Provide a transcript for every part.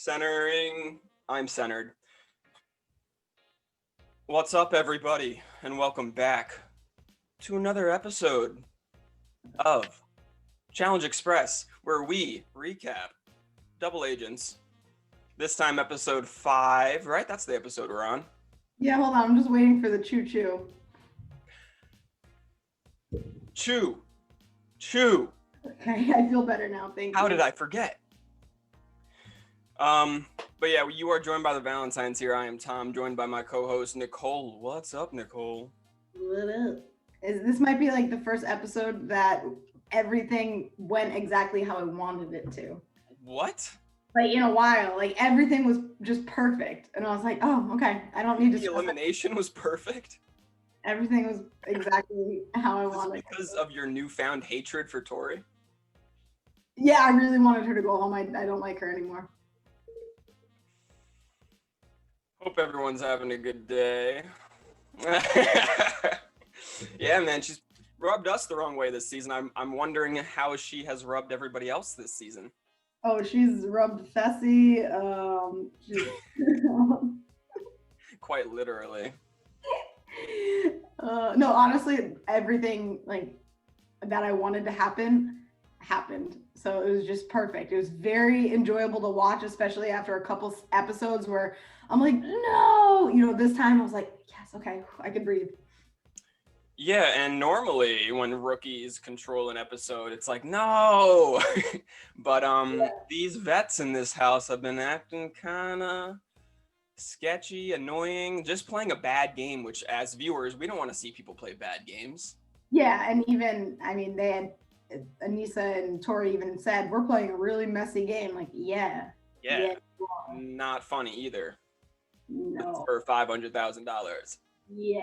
Centering. I'm centered. What's up, everybody, and welcome back to another episode of ChallengeXpress, where we recap double agents. This time, episode 5, right? That's the episode we're on. Yeah, hold on. I'm just waiting for the choo-choo. Choo. Choo. Okay, I feel better now. Thank you. How did I forget? But yeah, you are joined by the Valentines here. I am Tom, joined by my co-host Nicole. What's up, Nicole? What up? This might be like the first episode that everything went exactly how I wanted it to. What? Like in a while, like everything was just perfect, and I was like, "Oh, okay. I don't need to." The elimination was perfect. Everything was exactly how I wanted. Because of your newfound hatred for Tori. Yeah, I really wanted her to go home. I don't like her anymore. Hope everyone's having a good day. Yeah, man, she's rubbed us the wrong way this season. I'm wondering how she has rubbed everybody else this season. Oh, she's rubbed Fessy. Quite literally. No, honestly, everything like that I wanted to happen happened. So it was just perfect. It was very enjoyable to watch, especially after a couple episodes where I'm like, no, this time I was like, yes, okay, I can breathe. Yeah, and normally when rookies control an episode, it's like, no. But these vets in this house have been acting kind of sketchy, annoying, just playing a bad game, which as viewers, we don't want to see people play bad games. Yeah, and even, I mean, they had, Anissa and Tori even said, we're playing a really messy game. Like, yeah. Not funny either. No. For $500,000. Yeah.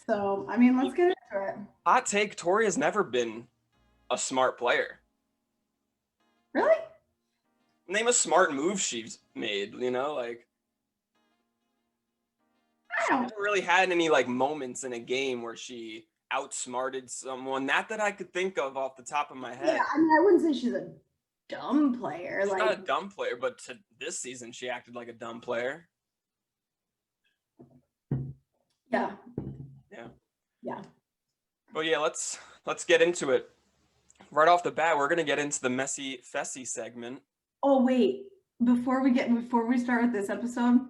So, I mean, let's get into it. Hot take, Tori has never been a smart player. Really? Name a smart move she's made, like. She hasn't really had any, moments in a game where she outsmarted someone. Not that I could think of off the top of my head. Yeah, I mean, I wouldn't say she's a dumb player. She's not a dumb player, but this season she acted like a dumb player. Yeah. But yeah, let's get into it. Right off the bat, we're gonna get into the messy Fessy segment. Oh wait, before we start with this episode,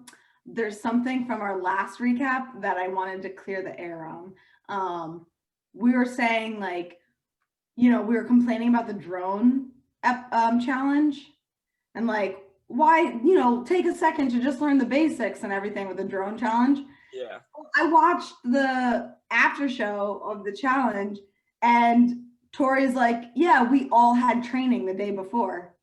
there's something from our last recap that I wanted to clear the air on. We were saying we were complaining about the drone challenge, and why take a second to just learn the basics and everything with the drone challenge. Yeah. I watched the after show of the challenge, and Tori's like, yeah, we all had training the day before.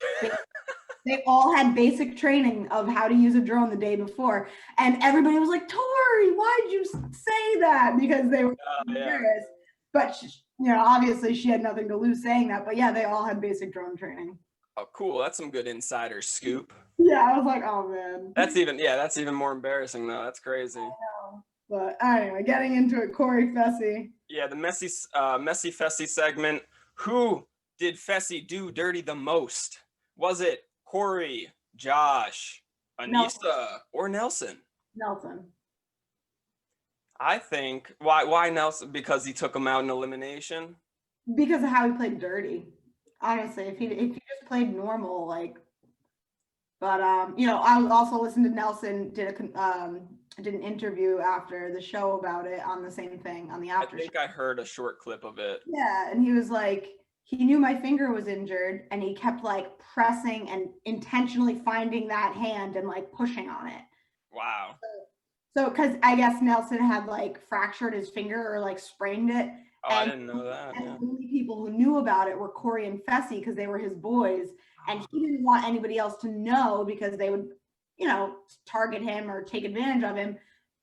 They all had basic training of how to use a drone the day before. And everybody was like, Tori, why'd you say that? Because they were embarrassed. But, obviously she had nothing to lose saying that. But yeah, they all had basic drone training. Oh, cool. That's some good insider scoop. Yeah, I was like, oh, man. That's even more embarrassing, though. That's crazy. I know. But anyway, getting into it, Corey Fessy. Yeah, the messy Fessy segment. Who did Fessy do dirty the most? Was it Corey, Josh, Anissa, or Nelson? Nelson. I think why Nelson? Because he took him out in elimination. Because of how he played dirty. Honestly, if he just played normal, But I also listened to Nelson did an interview after the show about it on the same thing on the after. I think I heard a short clip of it. Yeah, and he was like, he knew my finger was injured, and he kept pressing and intentionally finding that hand and pushing on it. Wow. So, because I guess Nelson had fractured his finger or sprained it. Oh, I didn't know that. And the only people who knew about it were Corey and Fessy because they were his boys. And he didn't want anybody else to know because they would, target him or take advantage of him.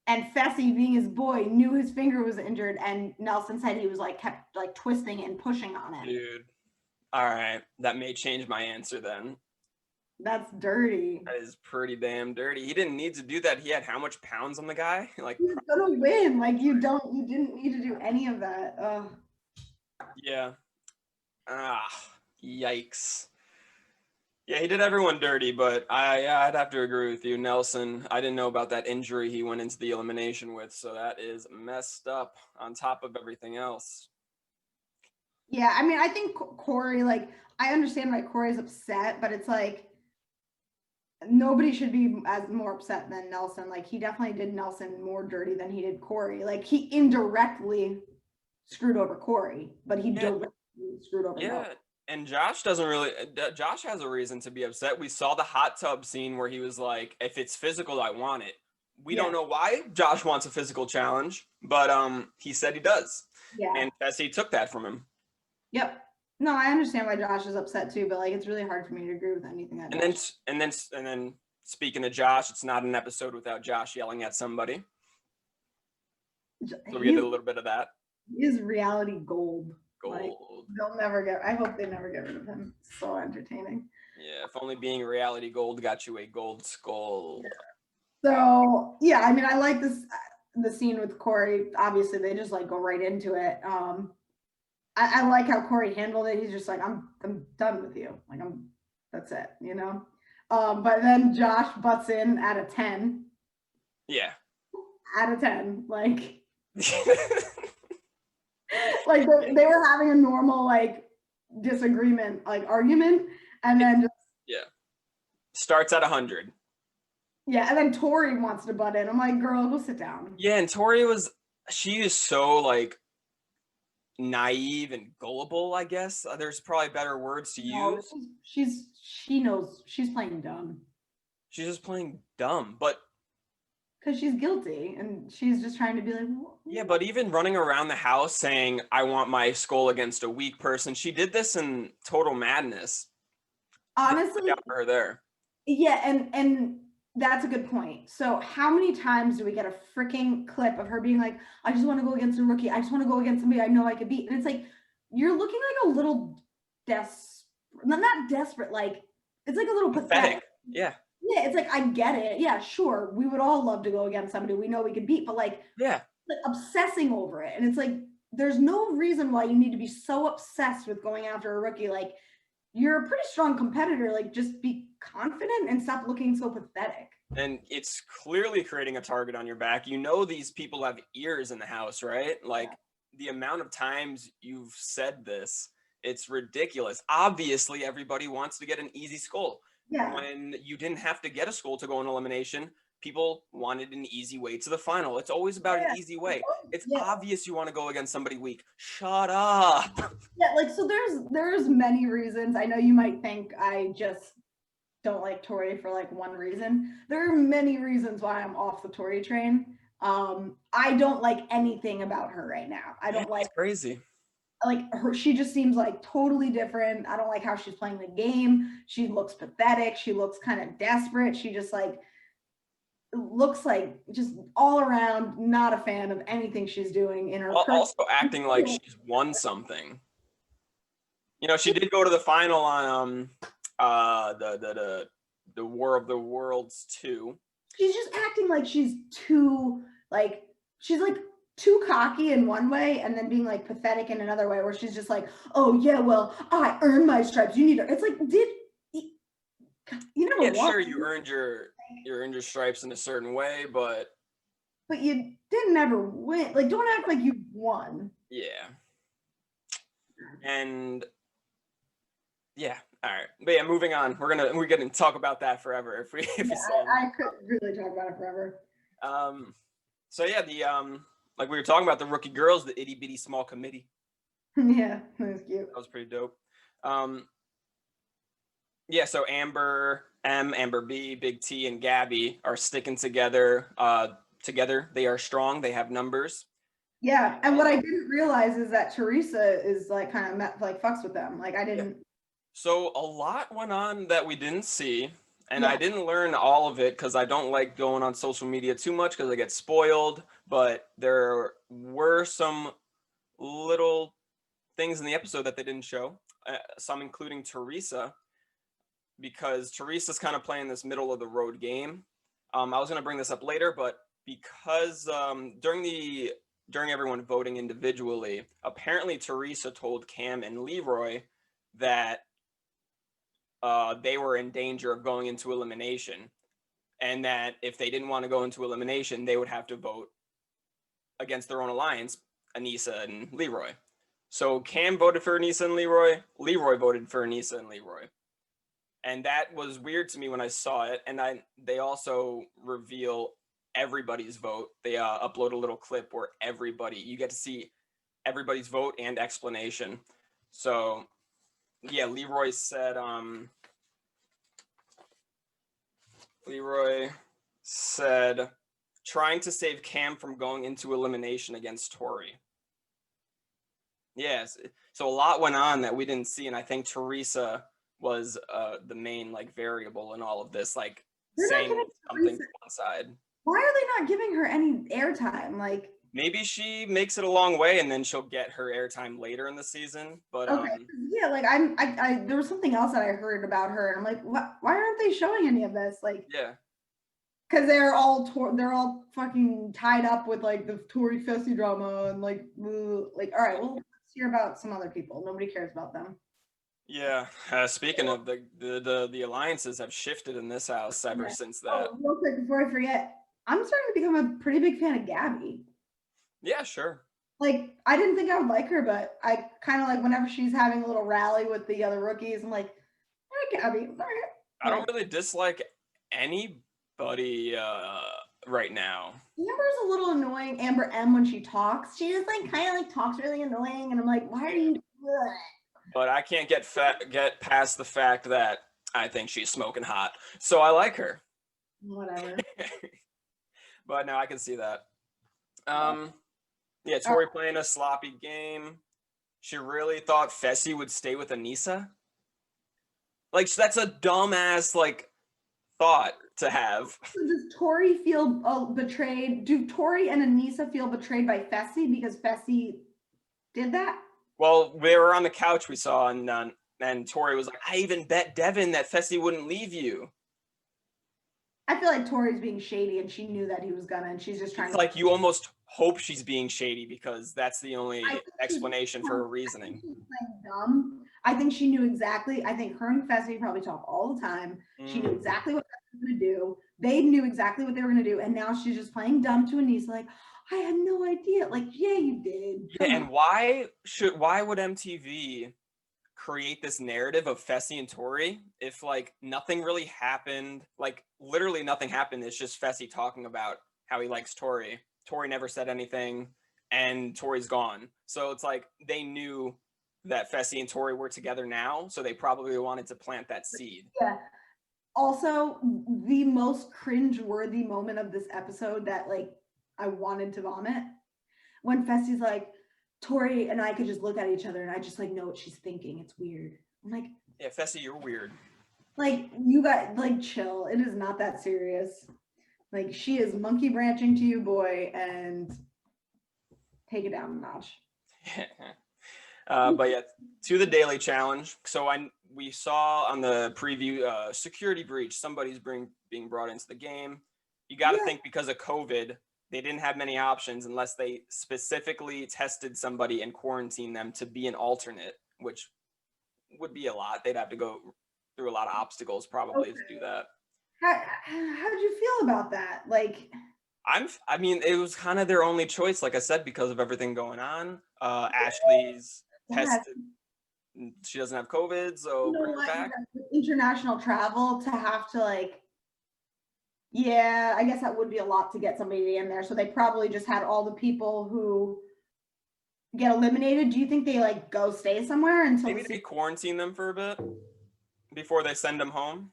And Fessy, being his boy, knew his finger was injured. And Nelson said he was kept twisting and pushing on it. Dude. All right. That may change my answer then. That's dirty. That is pretty damn dirty. He didn't need to do that. He had how much pounds on the guy? He's gonna win. You didn't need to do any of that. Ugh. Yeah. Yikes. Yeah, he did everyone dirty, but I'd have to agree with you. Nelson, I didn't know about that injury he went into the elimination with, so that is messed up on top of everything else. Yeah, I mean, I think Corey, like, I understand why Corey's upset, but it's like nobody should be as more upset than Nelson. Like, he definitely did Nelson more dirty than he did Corey. Like, he indirectly screwed over Corey, but he directly screwed over Nelson. And Josh doesn't really. Josh has a reason to be upset. We saw the hot tub scene where he was like, "If it's physical, I want it." We don't know why Josh wants a physical challenge, but he said he does. Yeah. And Fessy took that from him. Yep. No, I understand why Josh is upset too, but like it's really hard for me to agree with anything that. And then speaking of Josh, it's not an episode without Josh yelling at somebody. So we get a little bit of that. He is reality gold. Gold. Like, they'll never get. I hope they never get rid of him. It's so entertaining. Yeah, if only being reality gold got you a gold skull. So yeah, I mean, I like the scene with Corey. Obviously, they just like go right into it. I like how Corey handled it. He's just like, I'm done with you. Like that's it, you know. But then Josh butts in at a 10. Yeah. Out of 10, like. Like they were having a normal like disagreement, like argument, and then just starts at 100. Yeah, and then Tori wants to butt in. I'm like, girl, go sit down. Yeah, and Tori she is so like naive and gullible, I guess. There's probably better words to use. She knows she's playing dumb. She's just playing dumb, but because she's guilty and she's just trying to be like, yeah, but even running around the house saying, I want my skull against a weak person, she did this in total madness. Honestly, got her there. Yeah, and that's a good point. So how many times do we get a freaking clip of her being like, I just want to go against a rookie. I just want to go against somebody I know I could beat. And it's like, you're looking like a little not desperate, like, it's like a little pathetic. Yeah. Yeah, it's like, I get it. Yeah, sure. We would all love to go against somebody we know we could beat, but like, like obsessing over it. And it's like, there's no reason why you need to be so obsessed with going after a rookie. Like, you're a pretty strong competitor. Like, just be confident and stop looking so pathetic. And it's clearly creating a target on your back. You know, these people have ears in the house, right? Like, the amount of times you've said this, it's ridiculous. Obviously, everybody wants to get an easy skull. Yeah. When you didn't have to get a skull to go in elimination, people wanted an easy way to the final. It's always about an easy way. It's obvious you want to go against somebody weak. Shut up. Yeah, like, so there's many reasons. I know you might think I just don't like Tori for like one reason. There are many reasons why I'm off the Tori train. I don't like anything about her right now. I don't like. It's crazy. Like her, she just seems like totally different. I don't like how she's playing the game. She looks pathetic. She looks kind of desperate. She just like looks like just all around not a fan of anything she's doing in her. Also acting like she's won something. You know, she did go to the final on the War of the Worlds 2. She's just acting like she's too too cocky in one way and then being like pathetic in another way, where she's just like, oh yeah, well, I earned my stripes. You need her. It's like, you never sure, you earned your stripes in a certain way, but you didn't ever win. Like, don't act like you won. Yeah. And yeah, all right. But yeah, moving on. We're gonna talk about that forever if we say I could really talk about it forever. So yeah, like we were talking about, the rookie girls, the itty bitty small committee. Yeah, that was cute. That was pretty dope. Yeah, so Amber M, Amber B, Big T, and Gabby are sticking together. Together, they are strong. They have numbers. Yeah, and what I didn't realize is that Teresa is like kind of like fucks with them. Like, I didn't. Yeah. So a lot went on that we didn't see. And I didn't learn all of it because I don't like going on social media too much because I get spoiled. But there were some little things in the episode that they didn't show, some including Teresa, because Teresa's kind of playing this middle of the road game. I was going to bring this up later, but because during everyone voting individually, apparently Teresa told Cam and Leroy that they were in danger of going into elimination, and that if they didn't want to go into elimination, they would have to vote against their own alliance, Anissa and Leroy. So Cam voted for Anissa and Leroy. Leroy voted for Anissa and Leroy. And that was weird to me when I saw it. And they also reveal everybody's vote. They upload a little clip where you get to see everybody's vote and explanation. So yeah, Leroy said trying to save Cam from going into elimination against Tori. Yes. So a lot went on that we didn't see, and I think Teresa was the main like variable in all of this, like saying something to one side. Why are they not giving her any airtime? Like maybe she makes it a long way and then she'll get her airtime later in the season. But okay. Yeah, like I there was something else that I heard about her, and I'm like, what? Why aren't they showing any of this? Like, yeah, because they're all fucking tied up with like the Tori Fessy drama and like all right, well, let's hear about some other people. Nobody cares about them. Yeah. Speaking of the alliances have shifted in this house ever since that. Oh, real quick before I forget, I'm starting to become a pretty big fan of Gabby. Yeah, sure. Like, I didn't think I would like her, but I kind of like whenever she's having a little rally with the other rookies, I'm like, all right, Gabby, all right. I don't really dislike anybody right now. Amber's a little annoying. Amber M, when she talks, she just like kind of like talks really annoying, and I'm like, why are you? Ugh. But I can't get past the fact that I think she's smoking hot, so I like her. Whatever. But no, I can see that. Yeah, Tori playing a sloppy game. She really thought Fessy would stay with Anissa. Like, that's a dumbass like thought to have. So does Tori feel betrayed? Do Tori and Anissa feel betrayed by Fessy because Fessy did that? Well, we were on the couch, we saw, and Tori was like, I even bet Devin that Fessy wouldn't leave you. I feel like Tori's being shady, and she knew that he was gonna, and she's just trying to. Like, you almost hope she's being shady because that's the only explanation for her reasoning. She's playing dumb. I think she knew exactly. I think her and Fessy probably talk all the time. She knew exactly what they were gonna do. They knew exactly what they were gonna do, and now she's just playing dumb to Anissa, like, I had no idea. Like, yeah, you did. Yeah, and why would MTV create this narrative of Fessy and Tori if like nothing really happened? Like, literally nothing happened. It's just Fessy talking about how he likes Tori. Tori never said anything, and Tori's gone. So it's like they knew that Fessy and Tori were together now, so they probably wanted to plant that seed. Yeah. Also, the most cringe-worthy moment of this episode that like I wanted to vomit, when Fessy's like, Tori and I could just look at each other and I just like know what she's thinking. It's weird. I'm like, yeah, Fessy, you're weird. Like, you got like chill. It is not that serious. Like, she is monkey branching to you, boy, and take it down a notch. But yeah, to the daily challenge. So we saw on the preview security breach. Somebody's being brought into the game. You got to think because of COVID, they didn't have many options unless they specifically tested somebody and quarantined them to be an alternate, which would be a lot. They'd have to go through a lot of obstacles probably to do that. How did you feel about that? Like, I mean, it was kind of their only choice, like I said, because of everything going on. Ashley's tested. She doesn't have COVID, so bring her back. International travel to have to like, yeah, I guess that would be a lot to get somebody in there. So they probably just had all the people who get eliminated. Do you think they like go stay somewhere until maybe they quarantine them for a bit before they send them home?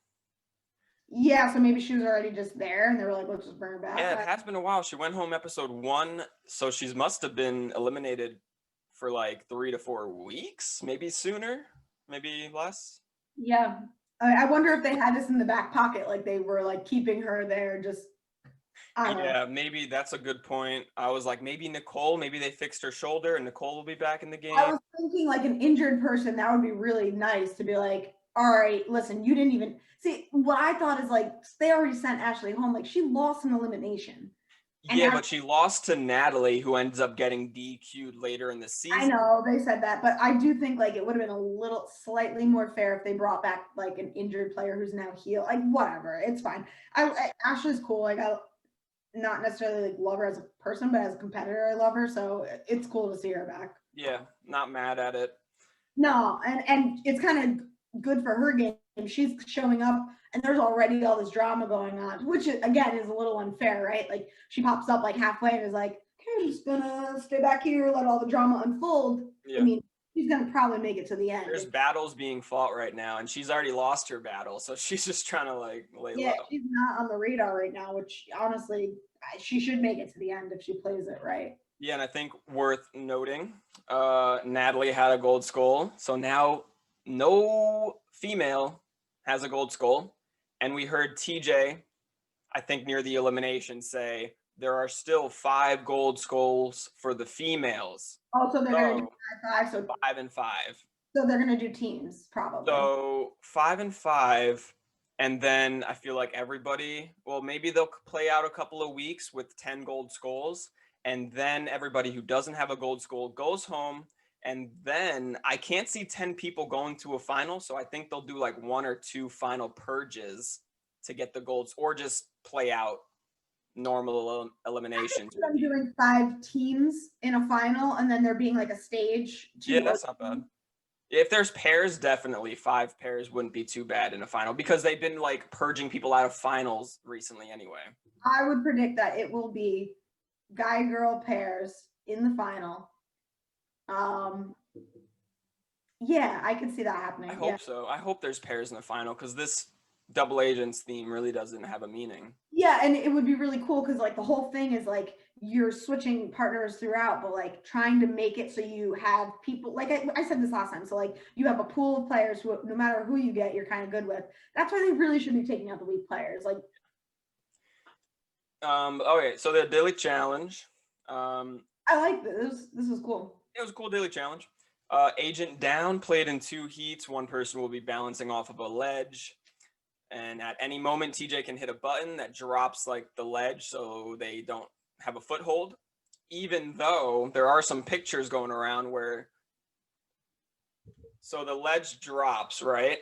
Yeah, so maybe she was already just there and they were like, let's just bring her back. Yeah, it has been a while. She went home episode 1, so she must have been eliminated for like 3 to 4 weeks, maybe sooner, maybe less. Yeah. I wonder if they had this in the back pocket, like they were like keeping her there just, I don't know. Maybe that's a good point. I was like, maybe Nicole, maybe they fixed her shoulder and Nicole will be back in the game. I was thinking like an injured person, that would be really nice to be like, all right, listen, you didn't even see what I thought is like they already sent Ashley home. Like she lost an elimination. Yeah, but she lost to Natalie, who ends up getting DQ'd later in the season. I know they said that, but I do think like it would have been a little slightly more fair if they brought back like an injured player who's now healed. Like whatever, it's fine. Ashley's cool. Like I not necessarily like love her as a person, but as a competitor, I love her. So it's cool to see her back. Yeah, not mad at it. No, and it's kind of good for her game. She's showing up, and there's already all this drama going on, which again is a little unfair, right? Like she pops up like halfway and is like, "Okay, I'm just gonna stay back here, let all the drama unfold." Yeah. I mean, she's gonna probably make it to the end. There's battles being fought right now, and she's already lost her battle, so she's just trying to like lay low. Yeah, she's not on the radar right now, which honestly, she should make it to the end if she plays it right. Yeah, and I think worth noting, Natalie had a gold skull, so now no female has a gold skull, and we heard TJ, I think near the elimination, say there are still 5 gold skulls for the females. Oh, so they're gonna do 5, so 5 and 5. So they're gonna do teams probably. So 5 and 5, and then I feel like everybody, well, maybe they'll play out a couple of weeks with 10 gold skulls, and then everybody who doesn't have a gold skull goes home, and then I can't see 10 people going to a final, so I think they'll do like 1 or 2 final purges to get the golds, or just play out normal eliminations. I'm doing 5 teams in a final, and then there being like a stage. Yeah, that's not bad. If there's pairs, definitely 5 pairs wouldn't be too bad in a final, because they've been like purging people out of finals recently anyway. I would predict that it will be guy-girl pairs in the final. Yeah, I could see that happening. I hope so. I hope there's pairs in the final, because this double agents theme really doesn't have a meaning. Yeah, and it would be really cool because like the whole thing is like you're switching partners throughout, but like trying to make it so you have people like I said this last time. So like you have a pool of players who, no matter who you get, you're kind of good with. That's why they really should be taking out the weak players. Like, okay, so the daily challenge. I like this. This is cool. It was a cool daily challenge. Agent down played in 2 heats. One person will be balancing off of a ledge. And at any moment, TJ can hit a button that drops like the ledge so they don't have a foothold. Even though there are some pictures going around where, so the ledge drops, right?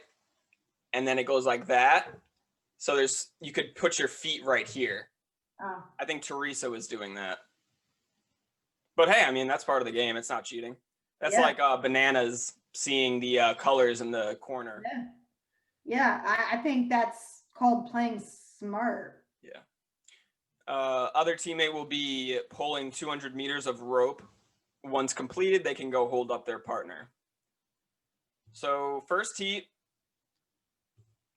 And then it goes like that. So you could put your feet right here. Oh. I think Teresa was doing that. But hey, I mean, that's part of the game. It's not cheating. That's like bananas seeing the colors in the corner. Yeah. Yeah, I think that's called playing smart. Yeah. Other teammate will be pulling 200 meters of rope. Once completed, they can go hold up their partner. So first heat,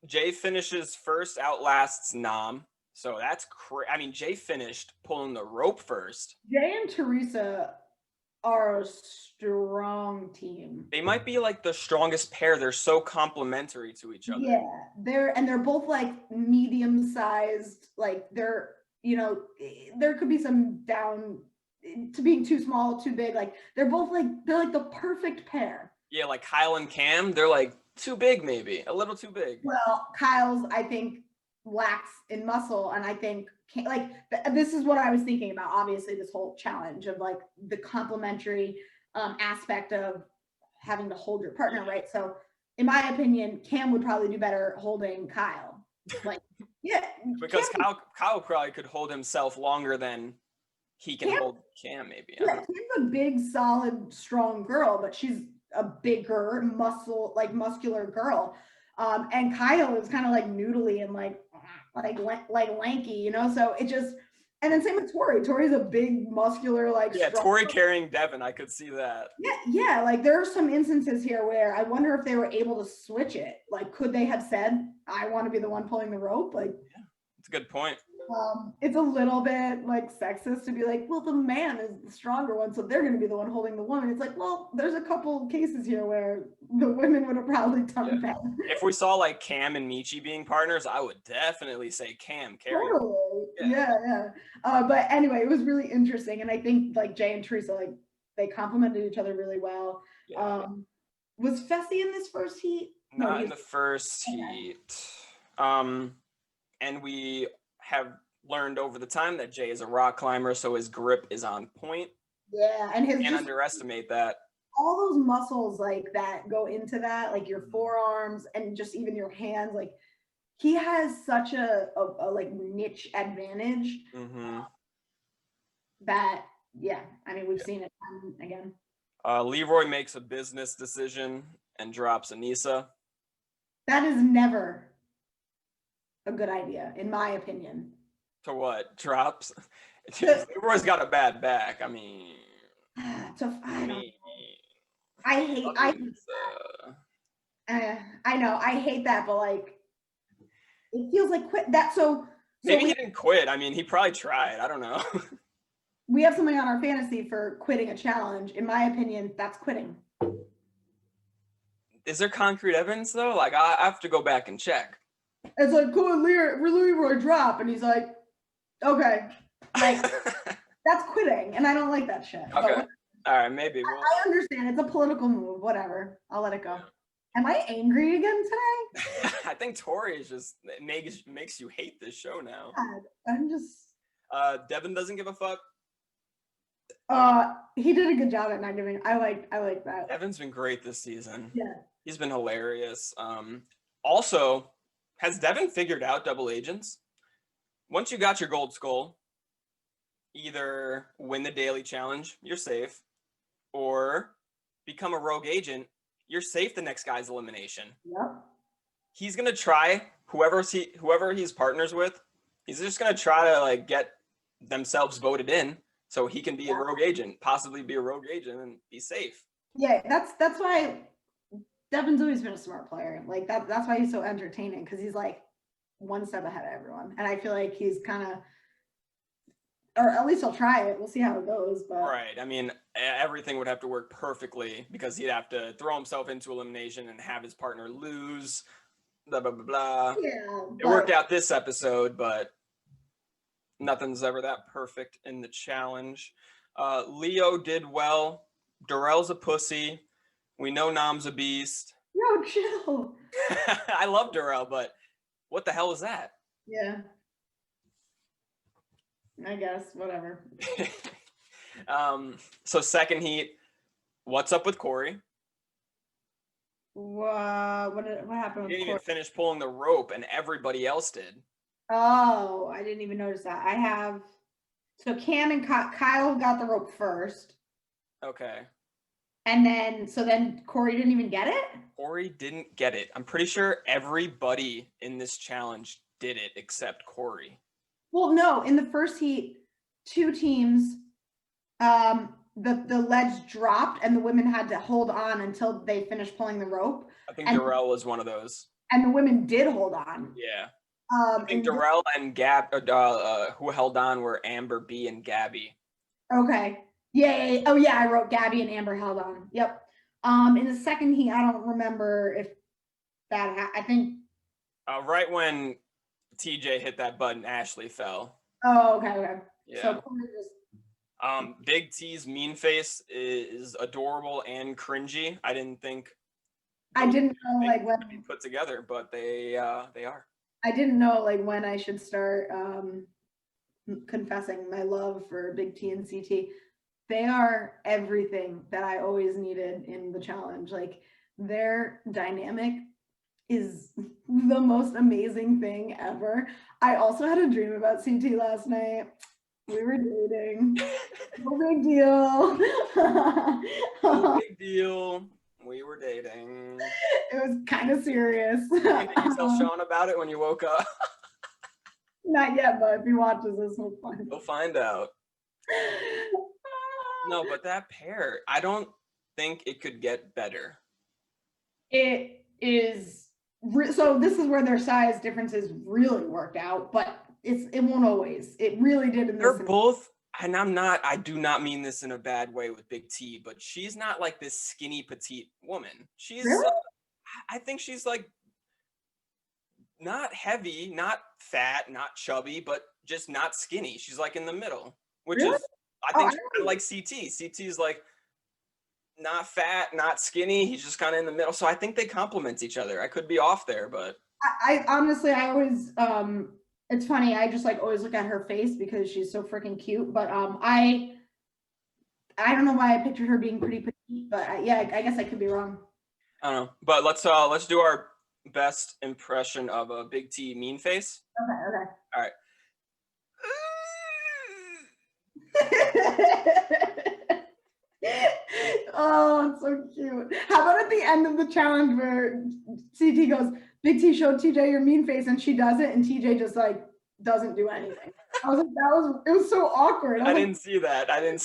Jay finishes first, outlasts Nam. So that's I mean, Jay finished pulling the rope first. Jay and Teresa are a strong team. They might be like the strongest pair. They're so complementary to each other. Yeah, they're both like medium sized. Like they're, you know, there could be some down to being too small, too big. Like they're like the perfect pair. Yeah, like Kyle and Cam, they're like too big, maybe a little too big. Well, Kyle's, I think, lacks in muscle, and I think like this is what I was thinking about. Obviously, this whole challenge of like the complementary aspect of having to hold your partner, right? So, in my opinion, Cam would probably do better holding Kyle. Like, yeah, because Kyle probably could hold himself longer than he can hold Cam, maybe. Yeah, Cam's a big, solid, strong girl, but she's a bigger, muscular girl. And Kyle is kind of like noodly and like lanky, you know. So it just, and then same with Tori. Tori's a big, muscular, like Tori carrying Devin. I could see that. Yeah. Like there are some instances here where I wonder if they were able to switch it. Like, could they have said, "I want to be the one pulling the rope"? Like, yeah, that's a good point. It's a little bit like sexist to be like, well, the man is the stronger one, so they're going to be the one holding the woman. It's like, well, there's a couple cases here where the women would have probably done that. If we saw like Cam and Michi being partners, I would definitely say Cam carry. Totally. Yeah. But anyway, it was really interesting, and I think like Jay and Teresa, like they complemented each other really well. Yeah. Was Fessy in this first heat? Not in the first heat. And we have learned over the time that Jay is a rock climber, so his grip is on point. Yeah, and his Can't just underestimate that. all those muscles like that go into that, like your forearms and just even your hands. Like he has such a like niche advantage Mm-hmm. that yeah, I mean we've seen it time and again. Leroy makes a business decision and drops Anissa. That is never a good idea, in my opinion. To what? Drops? Leroy's got a bad back. I mean, I know I hate that, but like it feels like quit that. So maybe he didn't quit. I mean, he probably tried. I don't know. We have something on our fantasy for quitting a challenge. In my opinion, that's quitting. Is there concrete evidence though? Like I have to go back and check. It's like, cool, Leroy drop, and he's like, okay, like that's quitting, and I don't like that shit. Okay, all right, maybe. I understand it's a political move. Whatever, I'll let it go. Am I angry again today? I think Tori is just makes you hate this show now. God, I'm just. Devin doesn't give a fuck. He did a good job at not giving. I like that. Devin's been great this season. Yeah, he's been hilarious. Also, has Devin figured out double agents? Once you got your gold skull, either win the daily challenge, you're safe, or become a rogue agent, you're safe the next guy's elimination. Yep. He's gonna try whoever he's partners with. He's just gonna try to like get themselves voted in so he can be a rogue agent, possibly be a rogue agent and be safe. Yeah, that's why Devin's always been a smart player. Like that's why he's so entertaining, because he's like one step ahead of everyone. And I feel like he's kind of, or at least he'll try it. We'll see how it goes. But right. I mean, everything would have to work perfectly because he'd have to throw himself into elimination and have his partner lose. Blah blah blah blah. Yeah, it worked out this episode, but nothing's ever that perfect in the challenge. Leo did well. Darrell's a pussy. We know Nam's a beast. Yo, chill. I love Darrell, but what the hell is that? Yeah. I guess, whatever. So second heat, what's up with Corey? What happened with He didn't Corey? even finish pulling the rope, and everybody else did. Oh, I didn't even notice that. So Cam and Kyle got the rope first. Okay. And then Corey didn't even get it? Corey didn't get it. I'm pretty sure everybody in this challenge did it except Corey. Well, no, in the first heat, two teams, the ledge dropped and the women had to hold on until they finished pulling the rope. I think Darrell was one of those. And the women did hold on. Yeah. I think Darrell and Gab, who held on were Amber, B, and Gabby. Okay. Yeah. Oh, yeah. I wrote Gabby and Amber held on. Yep. In the second heat, I don't remember if that I think. Right when TJ hit that button, Ashley fell. Oh, okay. Yeah. So Corey just. Big T's mean face is adorable and cringy. I didn't know like when to be put together, but they are. I didn't know like when I should start confessing my love for Big T and CT. They are everything that I always needed in the challenge. Like their dynamic is the most amazing thing ever. I also had a dream about CT last night. We were dating. No big deal. No big deal. We were dating. It was kind of serious. Did you tell Sean about it when you woke up? Not yet, but if he watches this, we'll find out. We'll find out. No, but that pair, I don't think it could get better. It is. So this is where their size differences really worked out, but it won't always. It really did in this. They're both, and I do not mean this in a bad way with Big T, but she's not like this skinny petite woman. She's really? I think she's like not heavy, not fat, not chubby, but just not skinny. She's like in the middle, which is I think she's kind of like CT. CT's like not fat, not skinny. He's just kind of in the middle. So I think they complement each other. I could be off there, but I honestly, I always It's funny. I just like always look at her face because she's so freaking cute. But I don't know why I pictured her being pretty petite, but yeah, I guess I could be wrong. I don't know, but let's do our best impression of a Big T mean face. Okay. All right. Oh, it's so cute. How about at the end of the challenge where CT goes, Big T showed TJ your mean face, and she does it, and TJ just like doesn't do anything. I was like, it was so awkward. I didn't see that. It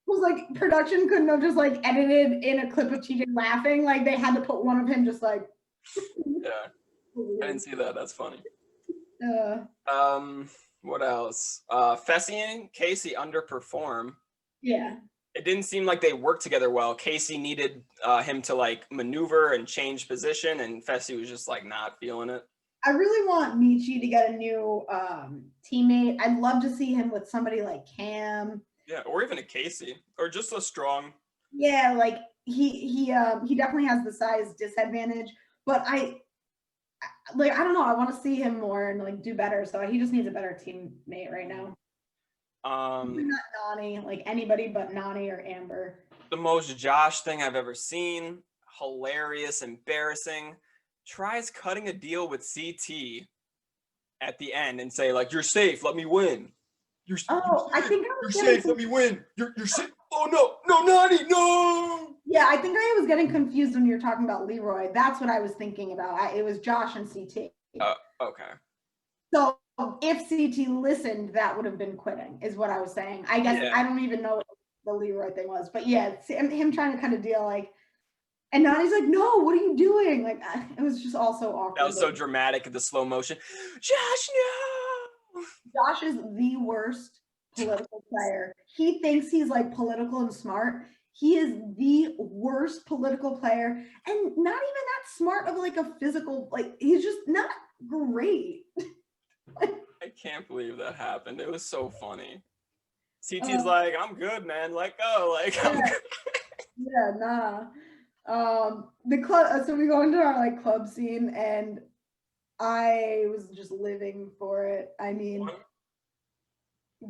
was like production couldn't have just like edited in a clip of TJ laughing. Like they had to put one of him just like. Yeah, I didn't see that. That's funny. Uh, What else? Fessy and Casey underperform. Yeah. It didn't seem like they worked together well. Casey needed him to like maneuver and change position, and Fessy was just like not feeling it. I really want Michi to get a new teammate. I'd love to see him with somebody like Cam. Yeah, or even a Casey, or just a strong. Yeah, like he definitely has the size disadvantage, but I don't know. I want to see him more and like do better. So he just needs a better teammate right now. Not Nani, like anybody but Nani or Amber. The most Josh thing I've ever seen. Hilarious, embarrassing. Tries cutting a deal with CT at the end and say like, "You're safe. Let me win." You're safe. Let me win. You're safe. Oh no, Nani, no. Yeah, I think I was getting confused when you were talking about Leroy. That's what I was thinking about. It was Josh and CT. Okay. So if CT listened, that would have been quitting, is what I was saying. I guess I don't even know what the Leroy thing was, but yeah, him trying to kind of deal like, and Nani's like, "No, what are you doing?" Like it was just all so awkward. That was so dramatic, the slow motion. Josh, no. Josh is the worst political player. He thinks he's like political and smart. He is the worst political player, and not even that smart of like a physical. Like he's just not great. I can't believe that happened. It was so funny. CT's like, "I'm good, man. Let go." Like, I'm good. Yeah, nah. The club. So we go into our like club scene, and I was just living for it. I mean,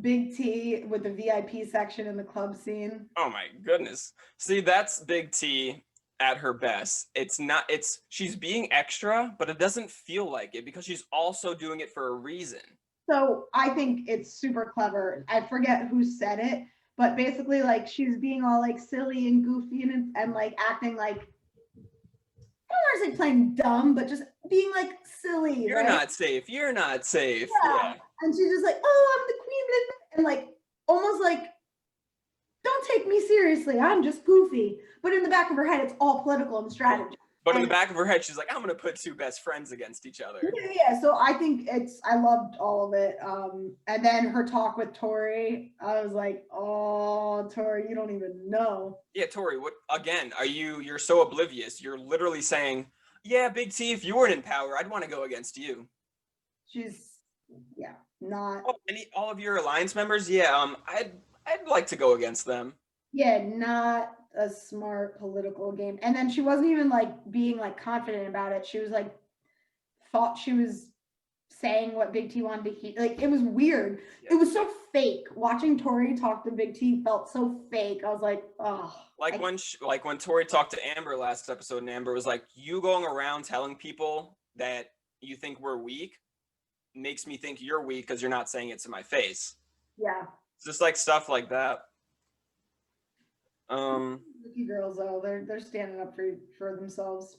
Big T with the VIP section in the club scene. Oh my goodness. See, that's Big T at her best. She's being extra, but it doesn't feel like it because she's also doing it for a reason. So I think it's super clever. I forget who said it, but basically like she's being all like silly and goofy and like acting like, I don't want to say playing dumb, but just being like silly. You're not safe. You're not safe. Yeah. And she's just like, "Oh, I'm the queen," and like almost like, "Don't take me seriously. I'm just goofy." But in the back of her head, it's all political and strategy. But in the back of her head, she's like, "I'm gonna put two best friends against each other." Yeah. So I think I loved all of it. And then her talk with Tori, I was like, "Oh, Tori, you don't even know." Yeah, Tori, what again? You're so oblivious. You're literally saying, "Yeah, Big T, if you weren't in power, I'd want to go against you." She's not. All of your alliance members, yeah. I'd like to go against them. Yeah, not a smart political game. And then she wasn't even like being like confident about it. She was like thought she was saying what Big T wanted to hear. Like it was weird. Yeah. It was so fake. Watching Tori talk to Big T felt so fake. I was like, oh. Like when Tori talked to Amber last episode, and Amber was like, "You going around telling people that you think we're weak makes me think you're weak because you're not saying it to my face." Yeah. It's just like stuff like that. Rookie girls though, they're standing up for themselves.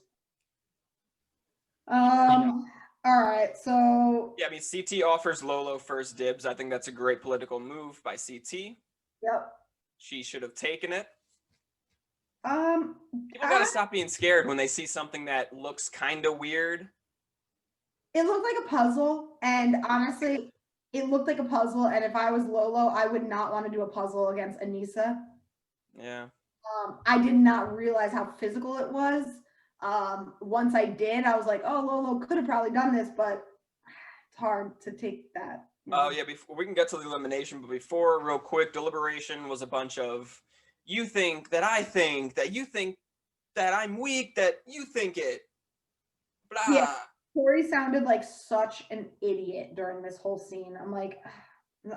All right, so yeah, I mean, CT offers Lolo first dibs. I think that's a great political move by CT. Yep. She should have taken it. People gotta stop being scared when they see something that looks kind of weird. It looked like a puzzle, and honestly, it looked like a puzzle. And if I was Lolo, I would not want to do a puzzle against Anissa. Yeah. I did not realize how physical it was. Once I did, I was like, "Oh, Lolo could have probably done this," but it's hard to take that. Oh yeah, before we can get to the elimination, but before, real quick, deliberation was a bunch of, "You think that I think that you think that I'm weak, that you think it." Blah. Yeah. Tori sounded like such an idiot during this whole scene. I'm like,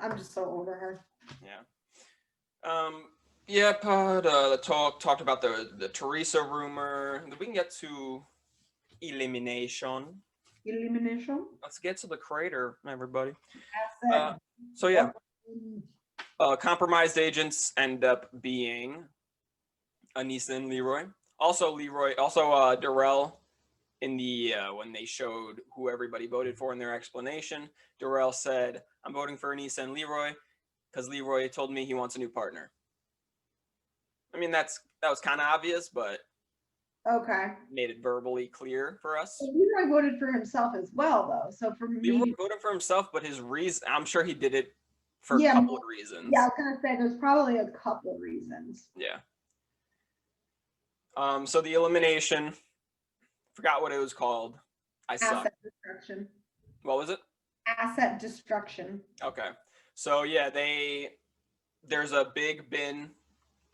I'm just so over her. Yeah. Yeah, Pod. The talked about the Teresa rumor. We can get to elimination. Elimination. Let's get to the crater, everybody. Asset. So yeah, compromised agents end up being Anissa and Leroy. Also Darrell in the when they showed who everybody voted for in their explanation. Darrell said, "I'm voting for Anissa and Leroy because Leroy told me he wants a new partner." I mean, that was kind of obvious, but Okay. made it verbally clear for us. Leroy voted for himself as well, though. So for me, Leroy voted for himself, but his reason, I'm sure he did it for a couple of reasons. Yeah, I was gonna say there's probably a couple reasons. Yeah. So the elimination, forgot what it was called. I suck. Asset destruction. What was it? Asset destruction. Okay. So yeah, there's a big bin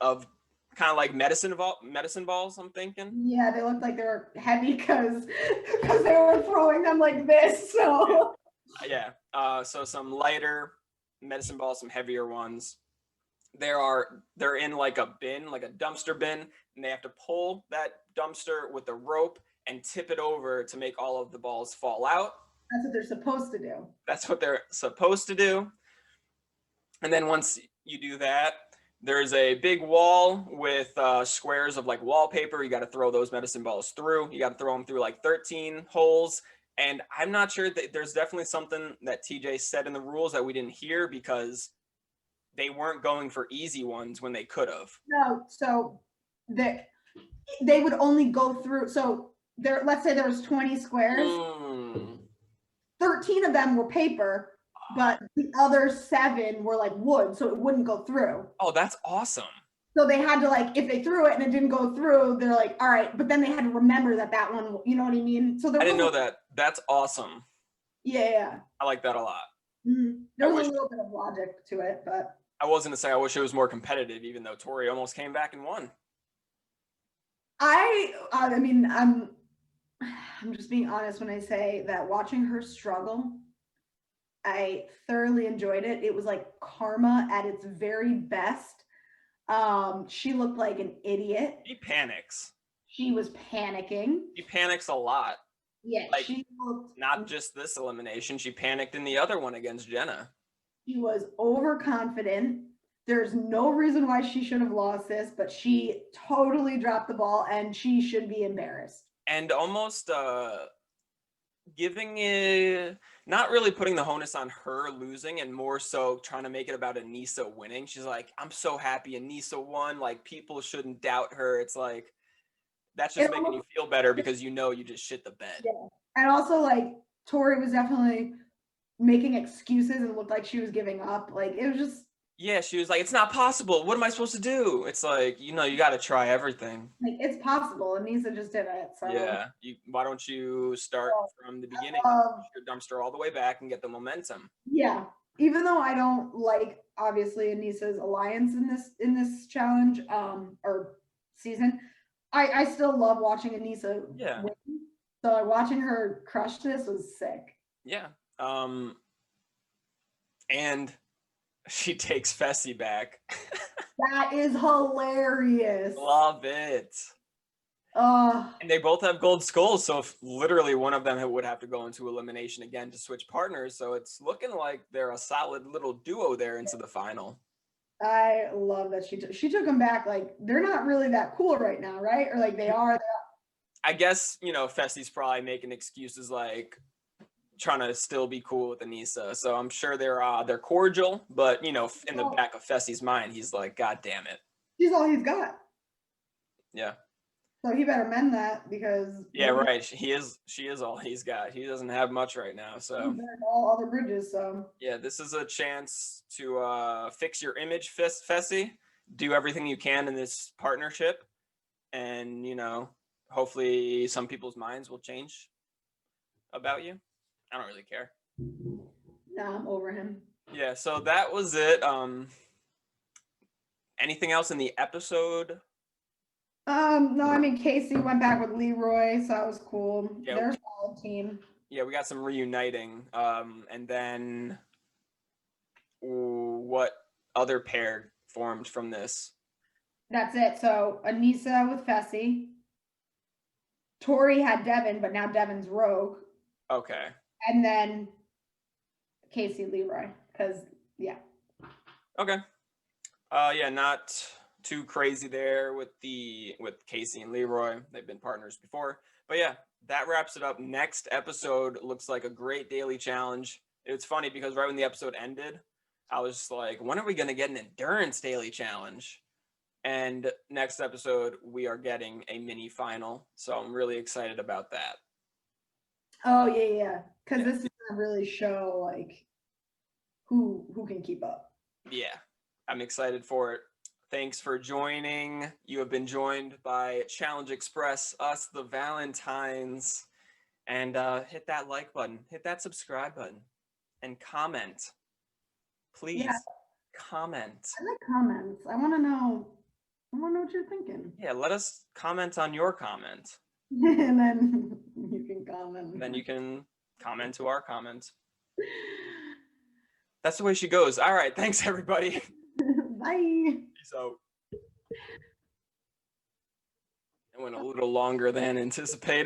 of kind of like medicine balls, I'm thinking. Yeah, they looked like they were heavy because they were throwing them like this. So yeah. So some lighter medicine balls, some heavier ones. They're in like a bin, like a dumpster bin, and they have to pull that dumpster with a rope and tip it over to make all of the balls fall out. That's what they're supposed to do. That's what they're supposed to do. And then once you do that, there's a big wall with squares of like wallpaper. You got to throw those medicine balls through. You got to throw them through like 13 holes. And I'm not sure that there's definitely something that TJ said in the rules that we didn't hear because they weren't going for easy ones when they could have. No, so they would only go through. So there, let's say there was 20 squares. 13 of them were paper, but the other 7 were like wood, so it wouldn't go through. Oh, that's awesome. So they had to like, if they threw it and it didn't go through, they're like, all right, but then they had to remember that one, you know what I mean? So I didn't know that. That's awesome. Yeah. I like that a lot. Mm-hmm. There was a little bit of logic to it, but. I was going to say, I wish it was more competitive, even though Tori almost came back and won. I mean, I'm just being honest when I say that watching her struggle, I thoroughly enjoyed it. It was like karma at its very best. She looked like an idiot. She panics. She was panicking. She panics a lot. Yeah, like, she looked. Not just this elimination, she panicked in the other one against Jenna. She was overconfident. There's no reason why she should have lost this, but she totally dropped the ball and she should be embarrassed. And almost giving it, not really putting the onus on her losing and more so trying to make it about Anissa winning. She's like, I'm so happy Anissa won. Like, people shouldn't doubt her. It's like, that's just making you feel better because you know you just shit the bed. Yeah. And also, like, Tori was definitely making excuses and looked like she was giving up. Like, it was just. Yeah, she was like, it's not possible. What am I supposed to do? It's like, you know, you got to try everything. Like, it's possible. Anissa just did it. So. Yeah. Why don't you start from the beginning, your dumpster all the way back and get the momentum? Yeah. Even though I don't like, obviously, Anissa's alliance in this challenge or season, I still love watching Anissa win. So watching her crush this was sick. Yeah. And she takes Fessy back. That is hilarious. Love it. And they both have gold skulls, so if literally one of them would have to go into elimination again to switch partners. So it's looking like they're a solid little duo there into the final. I love that she took them back. Like, they're not really that cool right now, right? Or like they are. I guess, you know, Fessy's probably making excuses like trying to still be cool with Anissa. So I'm sure they're cordial, but you know, in the back of Fessy's mind, he's like, God damn it. She's all he's got. Yeah. So he better mend that because. Yeah, right. She is all he's got. He doesn't have much right now. So all other bridges. So yeah, this is a chance to fix your image, Fessy. Do everything you can in this partnership, and you know, hopefully some people's minds will change about you. I don't really care. Nah, I'm over him. Yeah, so that was it. Anything else in the episode No, I mean Casey went back with Leroy, so that was cool. Yeah. They're a solid team. Yeah, we got some reuniting. And then what other pair formed from this? That's it. So Anissa with Fessy. Tori had Devin, but now Devin's Rogue. Okay. And then Casey Leroy, because yeah. Okay. Yeah, not too crazy there with Casey and Leroy. They've been partners before. But yeah, that wraps it up. Next episode looks like a great daily challenge. It's funny because right when the episode ended, I was just like, when are we going to get an endurance daily challenge? And next episode, we are getting a mini final. So I'm really excited about that. Oh, yeah. Because this is going to really show, like, who can keep up. Yeah, I'm excited for it. Thanks for joining. You have been joined by ChallengeXpress, us, the Valentines. And hit that like button, hit that subscribe button, and comment. Please comment. I like comments. I want to know what you're thinking. Yeah, let us comment on your comment. And then you can comment. And then you can comment to our comment. That's the way she goes. All right, thanks everybody. Bye. Peace out. It went a little longer than anticipated.